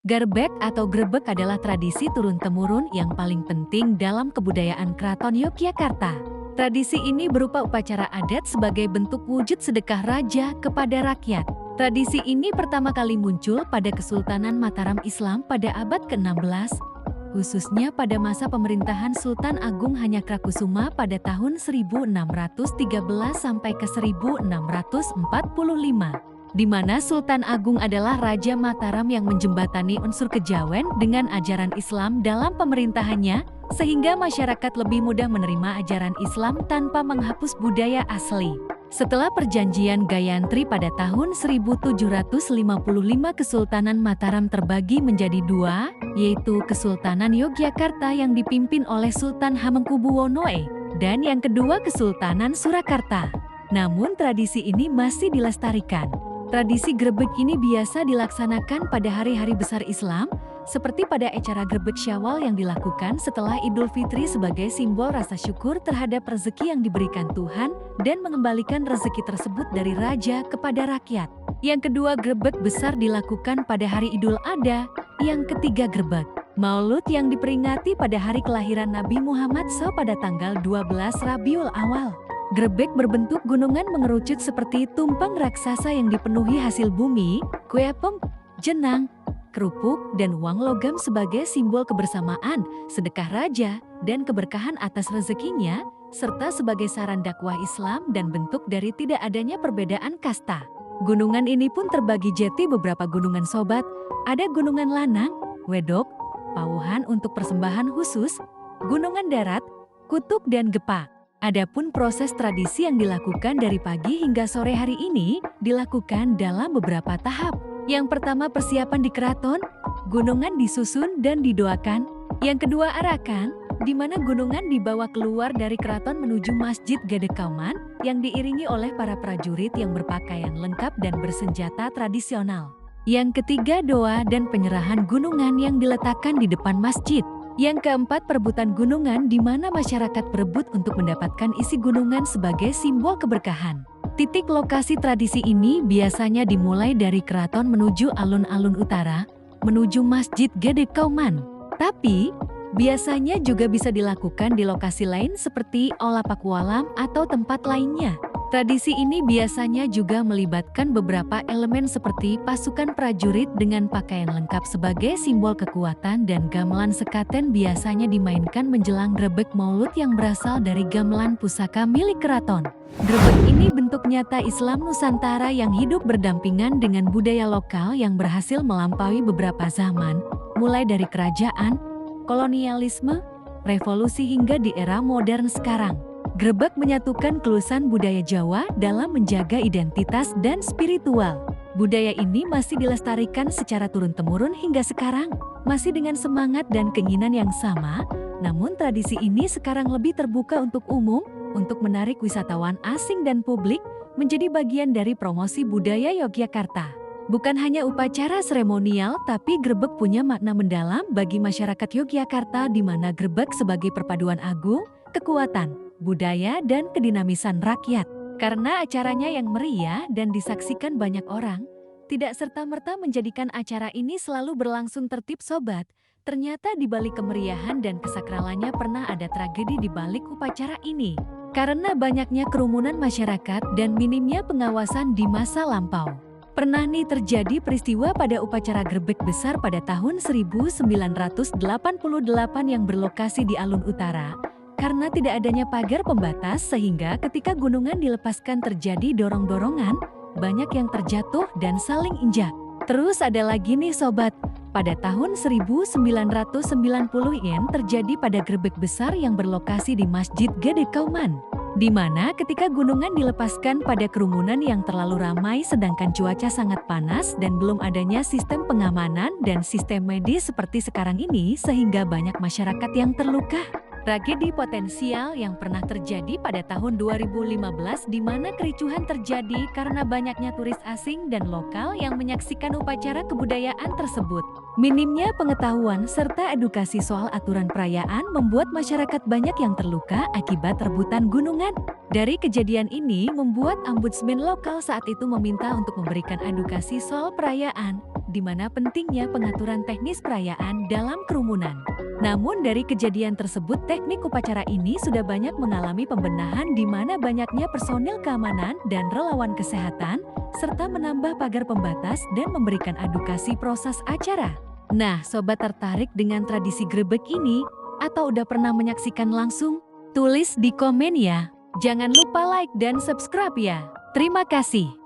Garbek atau grebek adalah tradisi turun-temurun yang paling penting dalam kebudayaan Keraton Yogyakarta. Tradisi ini berupa upacara adat sebagai bentuk wujud sedekah raja kepada rakyat. Tradisi ini pertama kali muncul pada Kesultanan Mataram Islam pada abad ke-16, khususnya pada masa pemerintahan Sultan Agung Hanyakrokusumo pada tahun 1613 sampai ke 1645. Di mana Sultan Agung adalah Raja Mataram yang menjembatani unsur kejawen dengan ajaran Islam dalam pemerintahannya, sehingga masyarakat lebih mudah menerima ajaran Islam tanpa menghapus budaya asli. Setelah perjanjian Gayantri pada tahun 1755, Kesultanan Mataram terbagi menjadi dua, yaitu Kesultanan Yogyakarta yang dipimpin oleh Sultan Hamengkubuwono I, dan yang kedua Kesultanan Surakarta. Namun tradisi ini masih dilestarikan. Tradisi grebek ini biasa dilaksanakan pada hari-hari besar Islam, seperti pada acara grebek Syawal yang dilakukan setelah Idul Fitri sebagai simbol rasa syukur terhadap rezeki yang diberikan Tuhan dan mengembalikan rezeki tersebut dari raja kepada rakyat. Yang kedua, grebek besar dilakukan pada hari Idul Adha. Yang ketiga, grebek Maulud yang diperingati pada hari kelahiran Nabi Muhammad SAW pada tanggal 12 Rabiul Awal. Grebek berbentuk gunungan mengerucut seperti tumpeng raksasa yang dipenuhi hasil bumi, kue apem, jenang, kerupuk, dan uang logam sebagai simbol kebersamaan, sedekah raja, dan keberkahan atas rezekinya, serta sebagai saran dakwah Islam dan bentuk dari tidak adanya perbedaan kasta. Gunungan ini pun terbagi jadi beberapa gunungan sobat, ada gunungan lanang, wedok, pauhan untuk persembahan khusus, gunungan darat, kutub, dan gepak. Adapun proses tradisi yang dilakukan dari pagi hingga sore hari ini dilakukan dalam beberapa tahap. Yang pertama, persiapan di keraton, gunungan disusun dan didoakan. Yang kedua, arakan, di mana gunungan dibawa keluar dari keraton menuju Masjid Gede Kauman yang diiringi oleh para prajurit yang berpakaian lengkap dan bersenjata tradisional. Yang ketiga, doa dan penyerahan gunungan yang diletakkan di depan masjid. Yang keempat, perebutan gunungan di mana masyarakat berebut untuk mendapatkan isi gunungan sebagai simbol keberkahan. Titik lokasi tradisi ini biasanya dimulai dari keraton menuju alun-alun utara, menuju Masjid Gede Kauman. Tapi, biasanya juga bisa dilakukan di lokasi lain seperti Aula Pakualam atau tempat lainnya. Tradisi ini biasanya juga melibatkan beberapa elemen seperti pasukan prajurit dengan pakaian lengkap sebagai simbol kekuatan dan gamelan sekaten biasanya dimainkan menjelang grebek Maulud yang berasal dari gamelan pusaka milik keraton. Grebek ini bentuk nyata Islam Nusantara yang hidup berdampingan dengan budaya lokal yang berhasil melampaui beberapa zaman, mulai dari kerajaan, kolonialisme, revolusi hingga di era modern sekarang. Grebek menyatukan kelulusan budaya Jawa dalam menjaga identitas dan spiritual. Budaya ini masih dilestarikan secara turun-temurun hingga sekarang, masih dengan semangat dan keinginan yang sama, namun tradisi ini sekarang lebih terbuka untuk umum, untuk menarik wisatawan asing dan publik, menjadi bagian dari promosi budaya Yogyakarta. Bukan hanya upacara seremonial, tapi grebek punya makna mendalam bagi masyarakat Yogyakarta di mana grebek sebagai perpaduan agung, kekuatan, budaya, dan kedinamisan rakyat. Karena acaranya yang meriah dan disaksikan banyak orang, tidak serta-merta menjadikan acara ini selalu berlangsung tertib sobat. Ternyata di balik kemeriahan dan kesakralannya pernah ada tragedi di balik upacara ini. Karena banyaknya kerumunan masyarakat dan minimnya pengawasan di masa lampau. Pernah nih terjadi peristiwa pada upacara grebek besar pada tahun 1988 yang berlokasi di alun utara. Karena tidak adanya pagar pembatas sehingga ketika gunungan dilepaskan terjadi dorong-dorongan, banyak yang terjatuh dan saling injak. Terus ada lagi nih sobat, pada tahun 1990 terjadi pada grebek besar yang berlokasi di Masjid Gede Kauman. Di mana ketika gunungan dilepaskan pada kerumunan yang terlalu ramai sedangkan cuaca sangat panas dan belum adanya sistem pengamanan dan sistem medis seperti sekarang ini sehingga banyak masyarakat yang terluka. Tragedi potensial yang pernah terjadi pada tahun 2015 di mana kericuhan terjadi karena banyaknya turis asing dan lokal yang menyaksikan upacara kebudayaan tersebut. Minimnya pengetahuan serta edukasi soal aturan perayaan membuat masyarakat banyak yang terluka akibat rebutan gunungan. Dari kejadian ini membuat ombudsman lokal saat itu meminta untuk memberikan edukasi soal perayaan di mana pentingnya pengaturan teknis perayaan dalam kerumunan. Namun dari kejadian tersebut, teknik upacara ini sudah banyak mengalami pembenahan di mana banyaknya personil keamanan dan relawan kesehatan, serta menambah pagar pembatas dan memberikan edukasi proses acara. Nah, sobat tertarik dengan tradisi grebek ini? Atau udah pernah menyaksikan langsung? Tulis di komen ya. Jangan lupa like dan subscribe ya. Terima kasih.